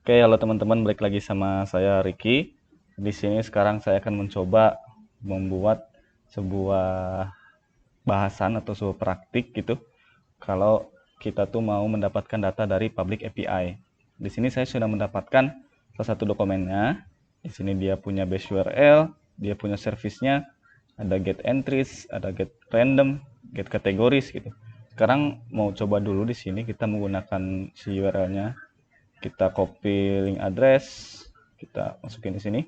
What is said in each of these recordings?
Oke, halo teman-teman, balik lagi sama saya Ricky. Di sini sekarang saya akan mencoba membuat sebuah bahasan atau sebuah praktik gitu. Kalau kita tuh mau mendapatkan data dari public API. Di sini saya sudah mendapatkan salah satu dokumennya. Di sini dia punya base URL, dia punya service-nya, ada get entries, ada get random, get categories gitu. Sekarang mau coba dulu di sini kita menggunakan si URL-nya, kita copy link address, kita masukin di sini.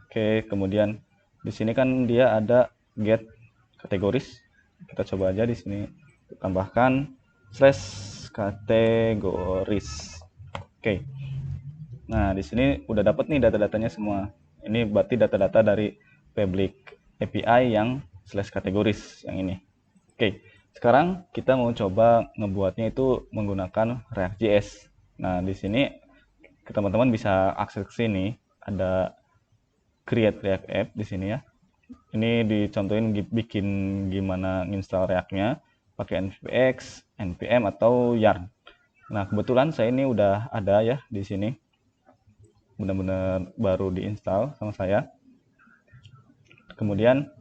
Oke, kemudian di sini kan dia ada get kategoris. Kita coba aja di sini tambahkan slash kategoris. Oke. Nah, di sini udah dapat nih data-datanya semua. Ini berarti data-data dari public API yang slash kategoris yang ini. Oke, sekarang kita mau coba ngebuatnya itu menggunakan React.js. Nah, di sini teman-teman bisa akses ke sini, ada create React App di sini ya. Ini dicontohin bikin gimana install React-nya pakai npx, npm atau yarn. Nah, kebetulan saya ini udah ada ya di sini. Benar-benar baru diinstal sama saya. Kemudian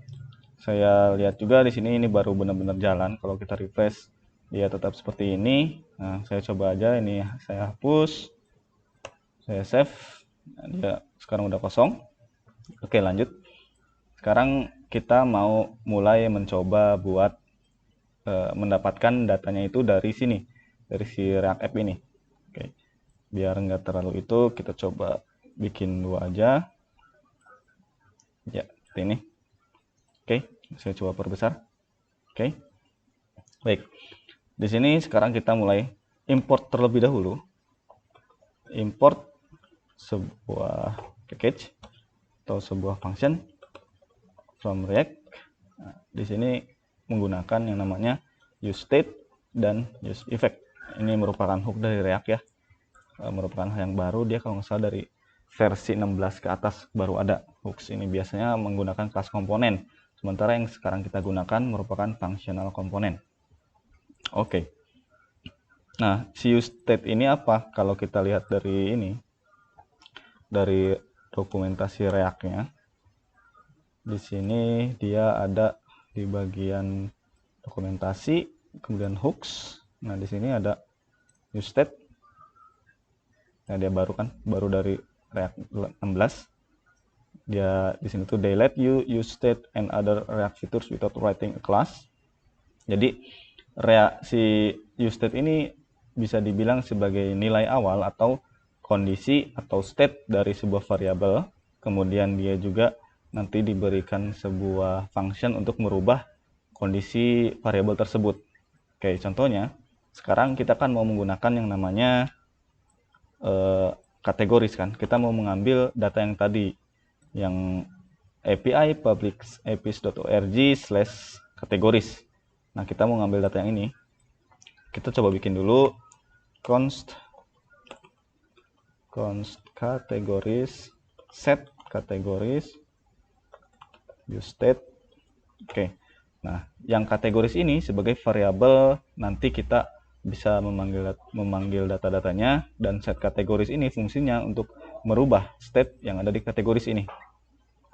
saya lihat juga di sini ini baru benar-benar jalan. Kalau kita refresh dia tetap seperti ini. Nah, saya coba aja ini, saya hapus, saya save. Nah, dia sekarang udah kosong. Oke, lanjut. Sekarang kita mau mulai mencoba buat mendapatkan datanya itu dari sini, dari si React App ini. Oke, biar nggak terlalu itu, kita coba bikin dua aja. Ya, seperti ini. Oke, saya coba perbesar. Oke, baik. Di sini sekarang kita mulai import terlebih dahulu. Import sebuah package atau sebuah function from React. Nah, di sini menggunakan yang namanya useState dan useEffect. Ini merupakan hook dari React ya. Merupakan hal yang baru, dia kalau nggak salah dari versi 16 ke atas baru ada hooks ini. Biasanya menggunakan kelas komponen, sementara yang sekarang kita gunakan merupakan functional komponen. Oke. Nah, si useState ini apa? Kalau kita lihat dari ini, dari dokumentasi React-nya, di sini dia ada di bagian dokumentasi, kemudian hooks. Nah, di sini ada useState. Nah, dia baru kan, baru dari React 16. Dia di sini tuh they let you use state and other React features without writing a class. Jadi si use state ini bisa dibilang sebagai nilai awal atau kondisi atau state dari sebuah variabel. Kemudian dia juga nanti diberikan sebuah function untuk merubah kondisi variabel tersebut. Oke, contohnya sekarang kita kan mau menggunakan yang namanya kategoris kan. Kita mau mengambil data yang tadi, yang API public apis.org/kategoris. Nah, kita mau ngambil data yang ini. Kita coba bikin dulu const kategoris set kategoris useState. Oke. Nah, yang kategoris ini sebagai variabel, nanti kita bisa memanggil data-datanya, dan set kategoris ini fungsinya untuk merubah state yang ada di kategoris ini.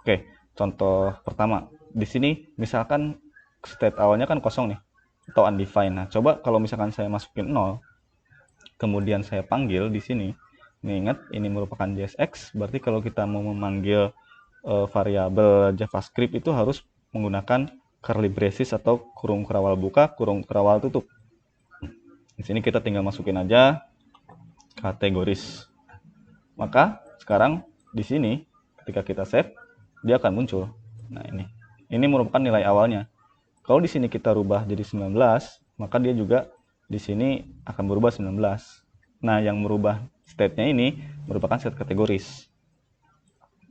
Oke, contoh pertama. Di sini misalkan state awalnya kan kosong nih, atau undefined. Nah, coba kalau misalkan saya masukin 0, kemudian saya panggil di sini. Nih, ingat ini merupakan JSX, berarti kalau kita mau memanggil variabel JavaScript itu harus menggunakan curly braces atau kurung kerawal buka, kurung kerawal tutup. Di sini kita tinggal masukin aja kategoris. Maka sekarang di sini ketika kita save, dia akan muncul. Nah, ini merupakan nilai awalnya. Kalau di sini kita rubah jadi 19, maka dia juga di sini akan berubah 19. Nah, yang merubah state-nya ini merupakan set kategoris.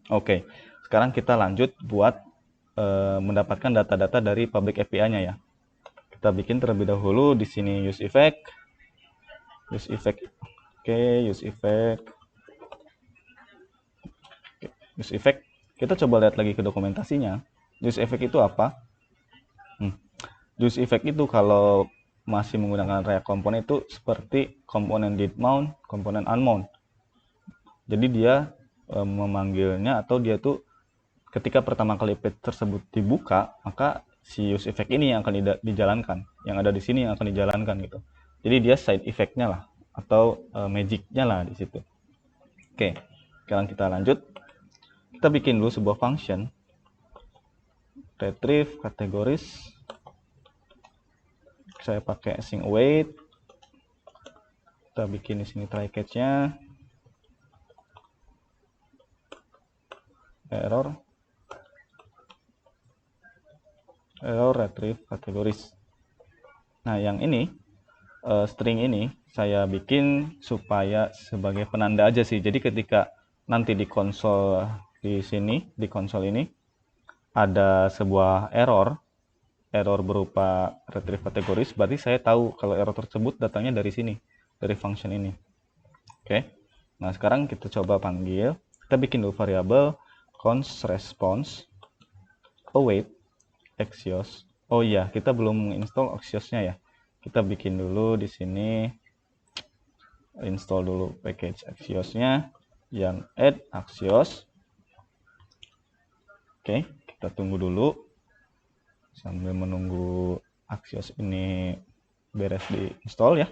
Oke, sekarang kita lanjut buat mendapatkan data-data dari public API-nya ya. Kita bikin terlebih dahulu di sini useEffect. Oke, useEffect. useEffect. Kita coba lihat lagi ke dokumentasinya. useEffect itu apa? useEffect itu kalau masih menggunakan React Component itu seperti komponen did mount, komponen unmount. Jadi dia memanggilnya, atau dia tuh ketika pertama kali page tersebut dibuka, maka si use effect ini yang akan dijalankan, yang ada di sini yang akan dijalankan gitu. Jadi dia side effect-nya lah, atau magic-nya lah di situ. Oke, sekarang kita lanjut. Kita bikin dulu sebuah function retrieve categories. Saya pakai async await. Kita bikin di sini try catch-nya. Error retrieve categories. Nah, yang ini string ini saya bikin supaya sebagai penanda aja sih. Jadi ketika nanti di konsol di sini, di konsol ini ada sebuah error berupa retrieve categories, berarti saya tahu kalau error tersebut datangnya dari sini, dari function ini. Oke. Nah, sekarang kita coba panggil. Kita bikin dulu variabel const response await Axios. Oh iya, kita belum install Axios-nya ya. Kita bikin dulu di sini, install dulu package Axios-nya yang add Axios. Oke, kita tunggu dulu sambil menunggu Axios ini beres di install ya.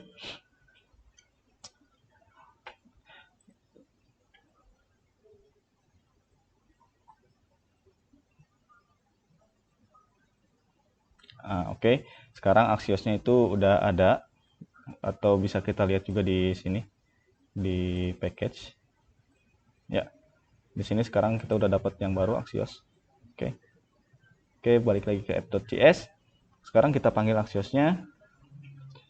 Oke. Sekarang Axios-nya itu udah ada, atau bisa kita lihat juga di sini di package. Ya. Di sini sekarang kita udah dapat yang baru Axios. Oke. Oke, balik lagi ke app.js. Sekarang kita panggil Axios-nya.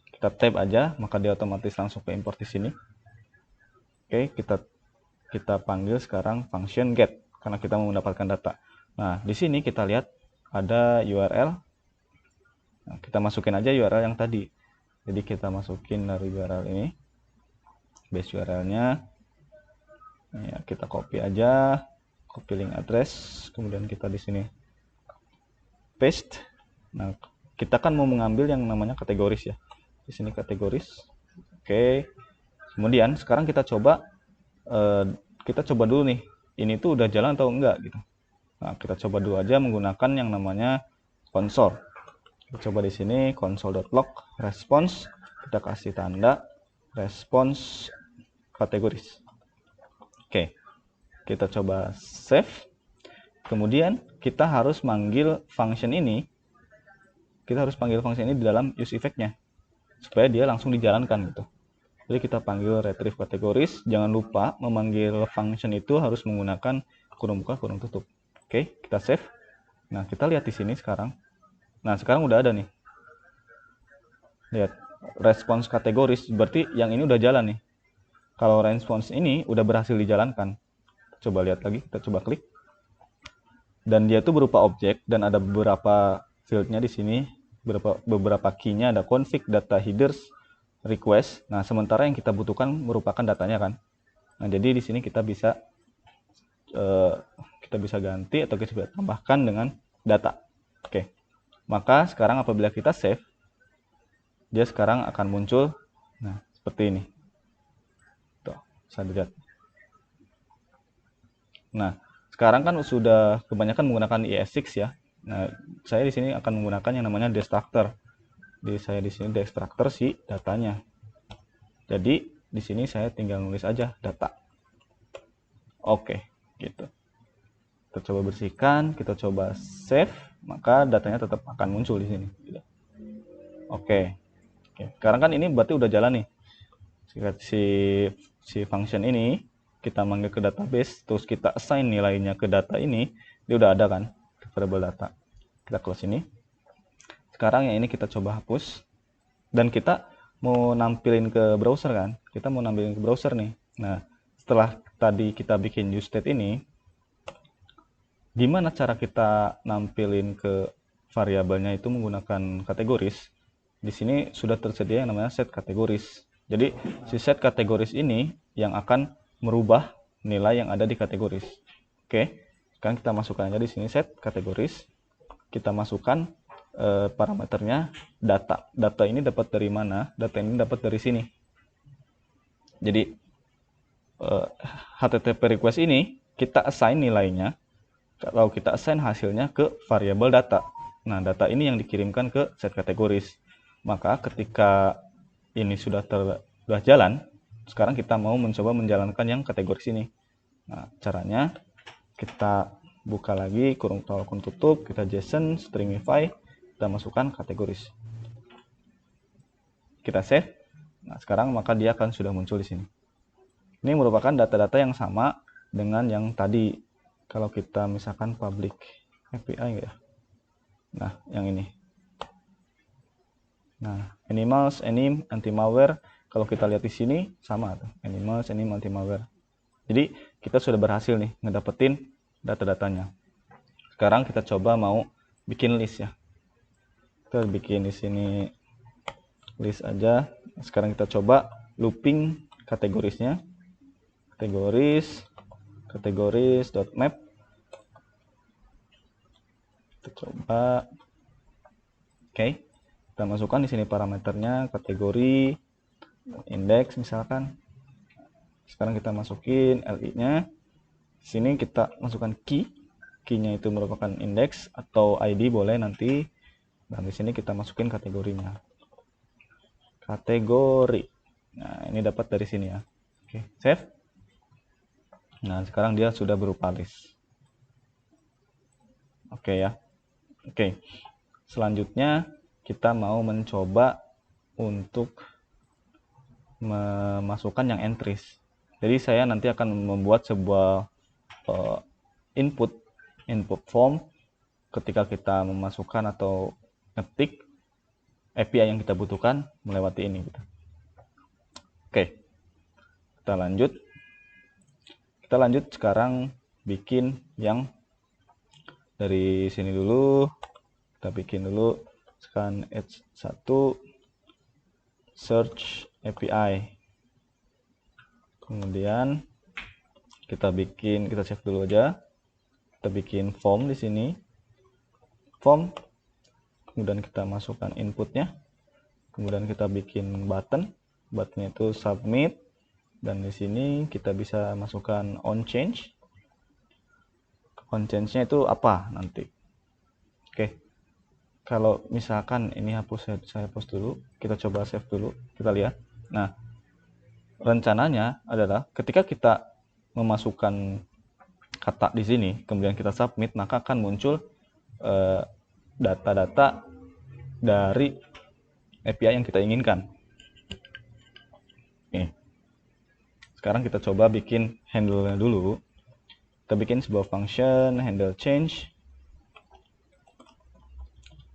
Kita tab aja, maka dia otomatis langsung ke import di sini. Oke, kita panggil sekarang function get karena kita mau mendapatkan data. Nah, di sini kita lihat ada URL. Nah, kita masukin aja URL yang tadi. Jadi kita masukin dari URL ini, base URL-nya. Ya, kita copy aja, copy link address, kemudian kita di sini paste. Nah, kita kan mau mengambil yang namanya kategoris ya. Di sini kategoris. Oke. Kemudian sekarang kita coba dulu nih, ini tuh udah jalan atau enggak gitu. Nah, kita coba dulu aja menggunakan yang namanya console. Kita coba di sini console.log response, kita kasih tanda response kategoris. Oke. Kita coba save. Kemudian kita harus manggil function ini. Kita harus panggil function ini di dalam use effect-nya supaya dia langsung dijalankan gitu. Jadi kita panggil retrieve categories. Jangan lupa memanggil function itu harus menggunakan kurung buka kurung tutup. Oke, kita save. Nah, kita lihat di sini sekarang. Nah, sekarang udah ada nih. Lihat, response kategoris, berarti yang ini udah jalan nih. Kalau response ini udah berhasil dijalankan. Coba lihat lagi, kita coba klik. Dan dia itu berupa objek dan ada beberapa field-nya di sini, beberapa key-nya, ada config, data headers, request. Nah, sementara yang kita butuhkan merupakan datanya kan. Nah, jadi di sini kita bisa ganti atau kita bisa tambahkan dengan data. Oke. Maka sekarang apabila kita save, dia sekarang akan muncul nah seperti ini. Tuh, bisa dilihat. Nah, sekarang kan sudah kebanyakan menggunakan ES6 ya. Nah, saya di sini akan menggunakan yang namanya destructor. Jadi saya di sini destructor si datanya. Jadi di sini saya tinggal nulis aja data. Oke, gitu. Kita coba bersihkan, kita coba save, maka datanya tetap akan muncul di sini. Oke. Sekarang kan ini berarti udah jalan nih. Si function ini kita manggil ke database, terus kita assign nilainya ke data ini, dia udah ada kan, variable data. Kita close ini. Sekarang yang ini kita coba hapus, dan kita mau nampilin ke browser kan, kita mau nampilin ke browser nih. Nah, setelah tadi kita bikin useState ini, gimana cara kita nampilin ke variabelnya itu menggunakan kategoris? Di sini sudah tersedia yang namanya set kategoris. Jadi si set kategoris ini yang akan merubah nilai yang ada di kategoris. Oke, sekarang kita masukkan aja di sini set kategoris. Kita masukkan parameternya data. Data ini dapat dari mana? Data ini dapat dari sini. Jadi HTTP request ini kita assign nilainya. Kalau kita assign hasilnya ke variabel data. Nah, data ini yang dikirimkan ke set kategoris. Maka ketika ini sudah jalan, sekarang kita mau mencoba menjalankan yang kategoris ini. Nah, caranya kita buka lagi kurung tutup, kita JSON stringify, kita masukkan kategoris. Kita save. Nah, sekarang maka dia akan sudah muncul di sini. Ini merupakan data-data yang sama dengan yang tadi. Kalau kita misalkan public API ya. Nah, yang ini. Nah, animals, anim, anti-malware. Kalau kita lihat di sini sama tuh. Animals, anim, anti-malware. Jadi kita sudah berhasil nih ngedapetin data-datanya. Sekarang kita coba mau bikin list ya. Kita bikin di sini list aja. Sekarang kita coba looping kategorisnya. Kategoris.map. Kita coba. Oke. Kita masukkan di sini parameternya kategori indeks misalkan. Sekarang kita masukin li-nya. Sini kita masukkan key. Key-nya itu merupakan indeks atau ID boleh nanti. Dan di sini kita masukin kategorinya. Kategori. Nah, ini dapat dari sini ya. Oke, save. Nah, sekarang dia sudah berupa list. Oke ya. Oke. Selanjutnya kita mau mencoba untuk memasukkan yang entries. Jadi saya nanti akan membuat sebuah input form ketika kita memasukkan atau ngetik API yang kita butuhkan melewati ini gitu. Oke. Kita lanjut sekarang bikin yang dari sini dulu. Kita bikin dulu scan h1 search API. Kemudian kita save dulu aja. Kita bikin form di sini. Form. Kemudian kita masukkan inputnya. Kemudian kita bikin button. Buttonnya itu submit. Dan di sini kita bisa masukkan on change. On change-nya itu apa nanti? Oke. Kalau misalkan ini saya hapus dulu, kita coba save dulu, kita lihat. Nah, rencananya adalah ketika kita memasukkan kata di sini, kemudian kita submit, maka akan muncul data-data dari API yang kita inginkan. Nih. Sekarang kita coba bikin handle-nya dulu. Kita bikin sebuah function handle change.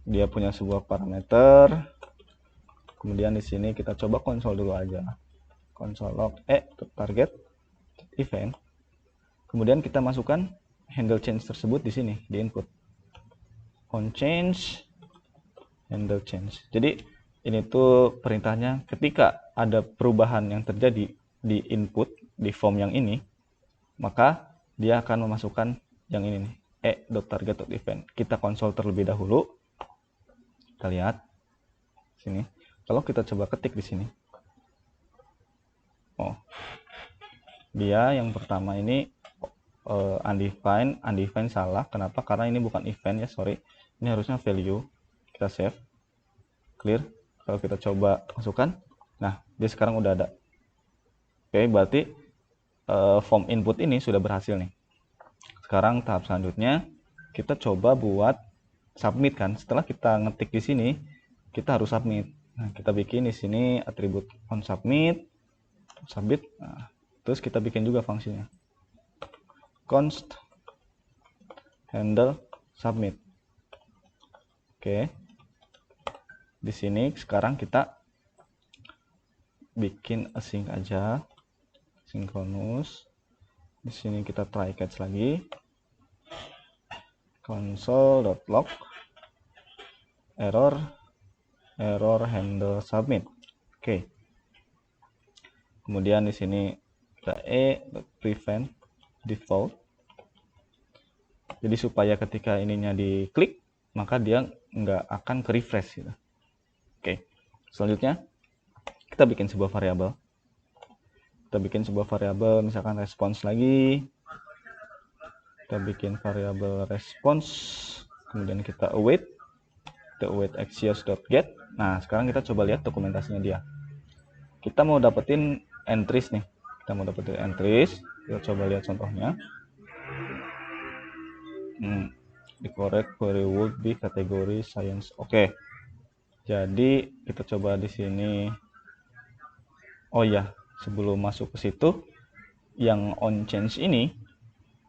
Dia punya sebuah parameter. Kemudian di sini kita coba konsol dulu aja. Console log target event. Kemudian kita masukkan handle change tersebut di sini di input. On change handle change. Jadi ini tuh perintahnya ketika ada perubahan yang terjadi di input di form yang ini, maka dia akan memasukkan yang ini nih, e.target.event. Kita konsol terlebih dahulu. Kita lihat sini. Kalau kita coba ketik di sini, dia yang pertama ini undefined salah. Kenapa? Karena ini bukan event ya, sorry. Ini harusnya value. Kita save, clear. Kalau kita coba masukkan, nah dia sekarang udah ada. Oke, berarti form input ini sudah berhasil nih. Sekarang tahap selanjutnya kita coba buat submit kan. Setelah kita ngetik di sini, kita harus submit. Nah, kita bikin di sini atribut on submit. Nah, terus kita bikin juga fungsinya. Const handle submit. Oke. Di sini sekarang kita bikin async aja. Synchronous. Di sini kita try catch lagi. Console.log error handle submit. Oke. Kemudian di sini kita prevent default. Jadi supaya ketika ininya diklik, maka dia nggak akan ke refresh gitu. Oke, selanjutnya kita bikin sebuah variabel. Kita bikin sebuah variabel, misalkan response lagi. Kita bikin variabel response, kemudian kita await. Kita await axios.get. Nah, sekarang kita coba lihat dokumentasinya dia. Kita mau dapetin entries nih. Kita mau dapetin entries. Kita coba lihat contohnya. The correct query would be kategori science. Oke. Jadi kita coba di sini. Oh ya, sebelum masuk ke situ, yang on change ini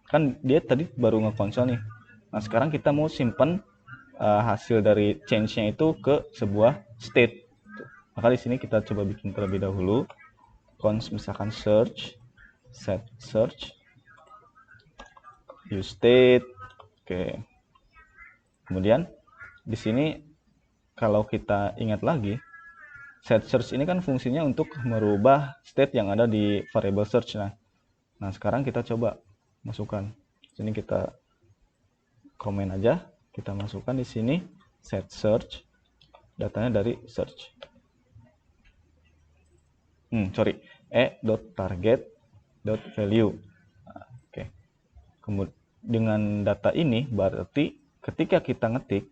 kan dia tadi baru ngekonsol nih. Nah, sekarang kita mau simpan hasil dari change-nya itu ke sebuah state. Maka di sini kita coba bikin terlebih dahulu. Const misalkan search, set search, use state. Oke. Kemudian di sini kalau kita ingat lagi, set search ini kan fungsinya untuk merubah state yang ada di variable search. Nah, sekarang kita coba masukkan. Sini kita komen aja, kita masukkan di sini set search, datanya dari search. e.target.value. Nah, oke. Kemudian dengan data ini berarti ketika kita ngetik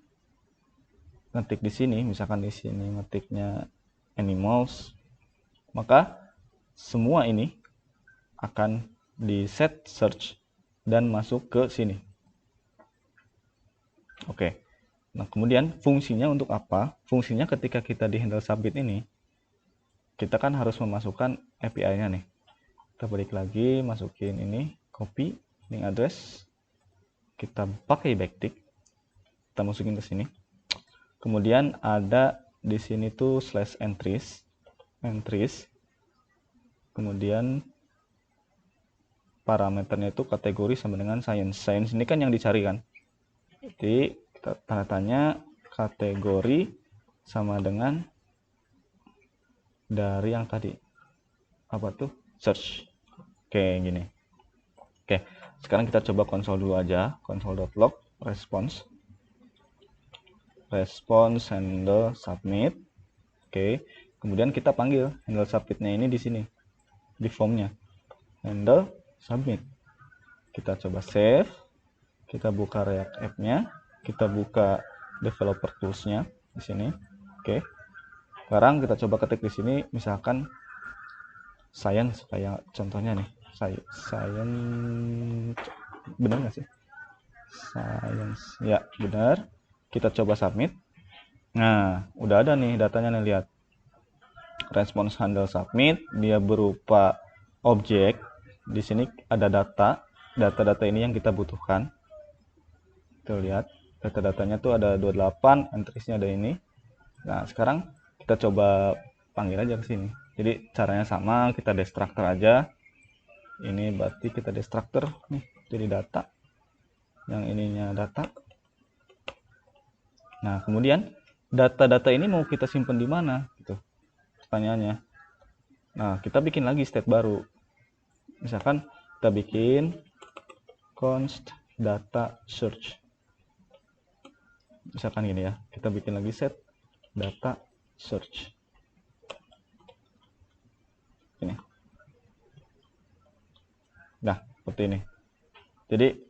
di sini, misalkan di sini ngetiknya animals, maka semua ini akan di set search dan masuk ke sini. Oke. Nah, kemudian fungsinya untuk apa? Fungsinya ketika kita di handle submit ini, kita kan harus memasukkan API-nya nih. Kita balik lagi, masukin ini, copy link address, kita pakai backtick, kita masukin ke sini. Kemudian ada di sini tuh /entries, kemudian parameternya itu kategori sama dengan science. Science ini kan yang dicari kan. Jadi kita tanda tanya kategori sama dengan dari yang tadi. Apa tuh? Search. Oke, gini. Oke, sekarang kita coba konsol dulu aja. Console.log response handle submit. Oke, kemudian kita panggil handle submitnya ini di sini, di formnya handle submit. Kita coba save, kita buka React App-nya, kita buka developer tools-nya di sini. Oke, sekarang kita coba ketik di sini, misalkan science kayak contohnya nih, science, benar nggak sih? Science, ya benar. Kita coba submit. Nah, udah ada nih datanya nih, lihat. Response handle submit, dia berupa objek. Di sini ada data ini yang kita butuhkan. Tuh lihat, data-datanya tuh ada 28, entries-nya ada ini. Nah, sekarang kita coba panggil aja ke sini. Jadi caranya sama, kita destructor aja. Ini berarti kita destructor nih, jadi data. Yang ininya data. Nah, kemudian data-data ini mau kita simpan di mana gitu pertanyaannya. Nah, kita bikin lagi state baru. Misalkan kita bikin const data search. Misalkan gini ya, kita bikin lagi set data search. Ini. Nah, seperti ini. Jadi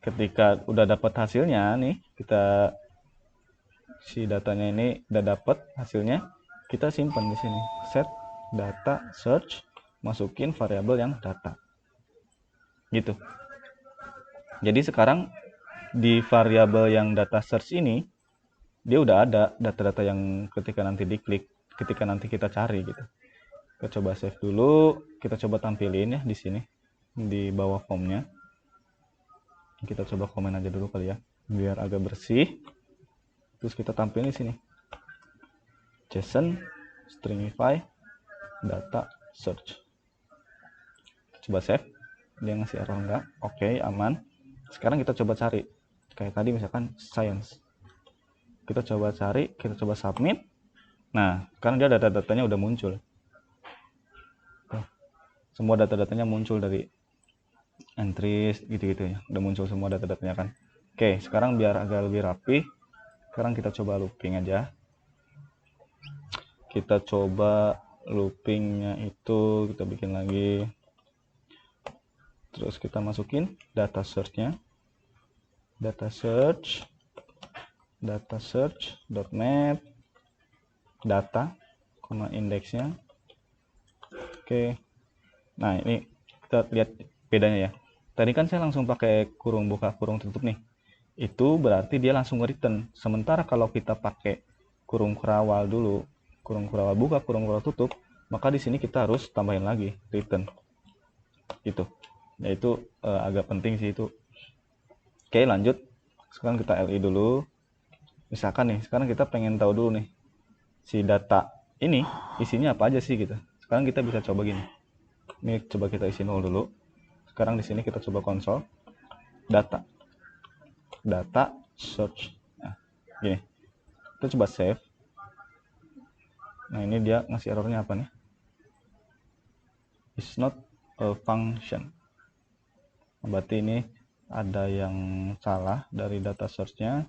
ketika udah dapat hasilnya nih, kita si datanya ini udah dapat hasilnya, kita simpan di sini set data search, masukin variabel yang data gitu. Jadi sekarang di variabel yang data search ini dia udah ada data-data yang ketika nanti diklik, ketika nanti kita cari gitu. Kita coba save dulu, kita coba tampilin ya di sini di bawah formnya. Kita coba komen aja dulu kali ya biar agak bersih. Terus kita tampilin di sini JSON stringify data search. Coba save, dia ngasih error enggak? Oke, aman. Sekarang kita coba cari kayak tadi misalkan science, kita coba cari, kita coba submit. Nah, sekarang dia data-datanya udah muncul. Tuh, semua data-datanya muncul dari entries gitu-gitu ya, udah muncul semua data-datanya kan. Oke, sekarang biar agak lebih rapi, Sekarang kita coba looping aja. Kita coba loopingnya itu kita bikin lagi. Terus kita masukin data search-nya. Data search.map data, indeksnya. Oke. Nah, ini kita lihat bedanya ya. Tadi kan saya langsung pakai kurung buka kurung tutup nih. Itu berarti dia langsung return. Sementara kalau kita pakai kurung kurawal dulu, kurung kurawal buka, kurung kurawal tutup, maka di sini kita harus tambahin lagi return. Gitu. Ya itu agak penting sih itu. Oke, lanjut. Sekarang kita LI dulu. Misalkan nih, sekarang kita pengen tahu dulu nih si data ini isinya apa aja sih gitu. Sekarang kita bisa coba gini. Ini coba kita isi nol dulu. Sekarang di sini kita coba konsol data search. Nah, gini. Kita coba save. Nah, ini dia ngasih errornya apa nih? It's not a function. Berarti ini ada yang salah dari data search-nya.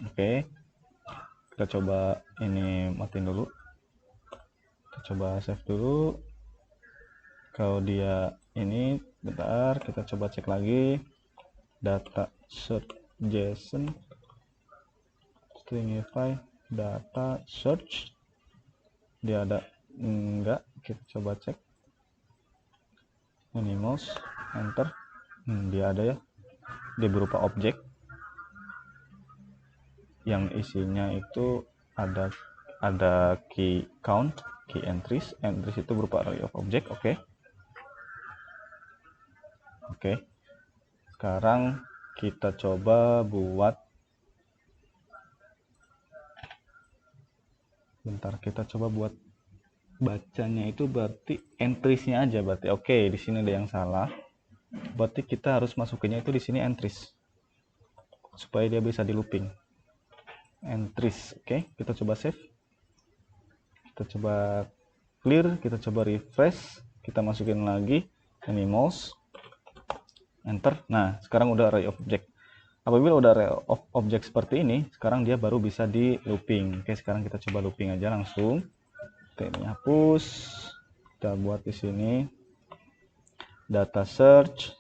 Oke. Kita coba ini matiin dulu. Kita coba save dulu. Kalau dia ini bentar, kita coba cek lagi data search JSON stringify data search, dia ada enggak? Kita coba cek ini mouse enter, dia ada ya, dia berupa objek yang isinya itu ada key count, key entries itu berupa array of object. Oke. Sekarang kita coba buat, bentar, kita coba buat bacanya itu berarti entries-nya aja berarti. Oke, di sini ada yang salah. Berarti kita harus masukinnya itu di sini entries supaya dia bisa di looping. Entries. Oke, kita coba save. Kita coba clear, kita coba refresh, kita masukin lagi ini mouse enter. Nah, sekarang udah array of object. Apabila udah array of object seperti ini, sekarang dia baru bisa di looping. Oke, sekarang kita coba looping aja langsung. Oke, ini hapus. Kita buat di sini data search.map.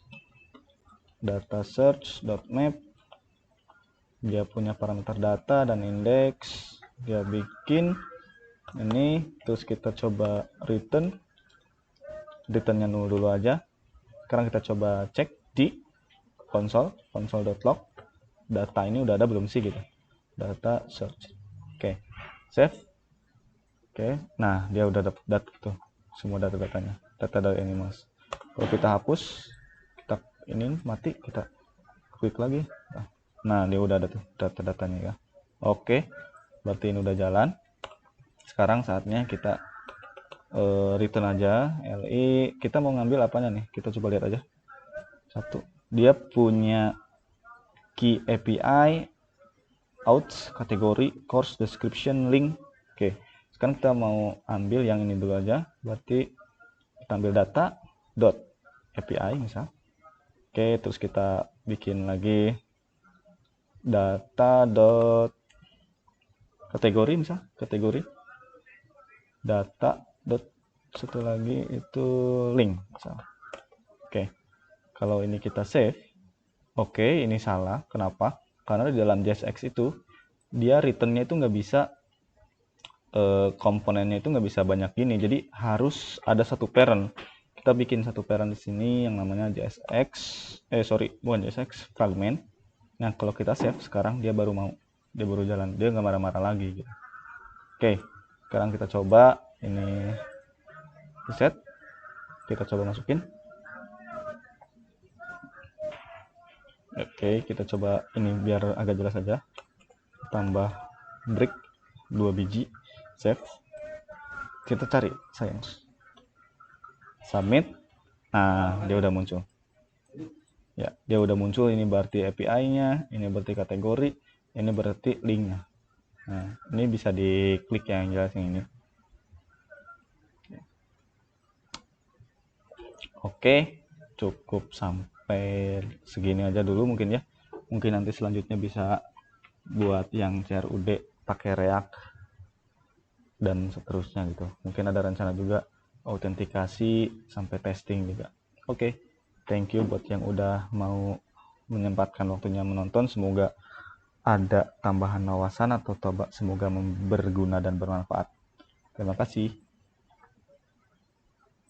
Dia punya parameter data dan indeks. Dia bikin ini, terus kita coba returnnya nol dulu aja. Sekarang kita coba cek di console.log data ini udah ada belum sih gitu, data search. Oke, save. Oke, nah dia udah dapat data tuh semua data-datanya, data dari animals. Kalau kita hapus, kita ini mati, kita klik lagi, nah dia udah ada tuh data-datanya ya. Oke, berarti ini udah jalan. Sekarang saatnya kita return aja li. Kita mau ngambil apanya nih, kita coba lihat aja. Satu, dia punya key API, outs, kategori, course description, link. Oke, sekarang kita mau ambil yang ini dulu aja. Berarti kita ambil data dot API misal. Oke, terus kita bikin lagi data dot kategori misal, kategori data dot satu lagi itu link misal. Oke, kalau ini kita save. Oke, ini salah. Kenapa? Karena di dalam JSX itu dia returnnya itu nggak bisa, komponennya itu nggak bisa banyak gini. Jadi harus ada satu parent. Kita bikin satu parent di sini yang namanya JSX. Bukan JSX, fragment. Nah, kalau kita save sekarang dia baru jalan. Dia nggak marah-marah lagi gitu. Oke, sekarang kita coba ini reset. Kita coba masukin. Oke, kita coba ini biar agak jelas aja. Tambah break 2 biji, save. Kita cari sayang. Submit. Nah, dia udah muncul. Ya, dia udah muncul. Ini berarti API-nya, ini berarti kategori, ini berarti link-nya. Nah, ini bisa diklik yang jelas yang ini. Oke, cukup sampai sampai segini aja dulu mungkin ya. Mungkin nanti selanjutnya bisa buat yang CRUD pakai React dan seterusnya gitu. Mungkin ada rencana juga autentikasi sampai testing juga. Oke, thank you buat yang udah mau menyempatkan waktunya menonton. Semoga ada tambahan wawasan atau semoga berguna dan bermanfaat. Terima kasih.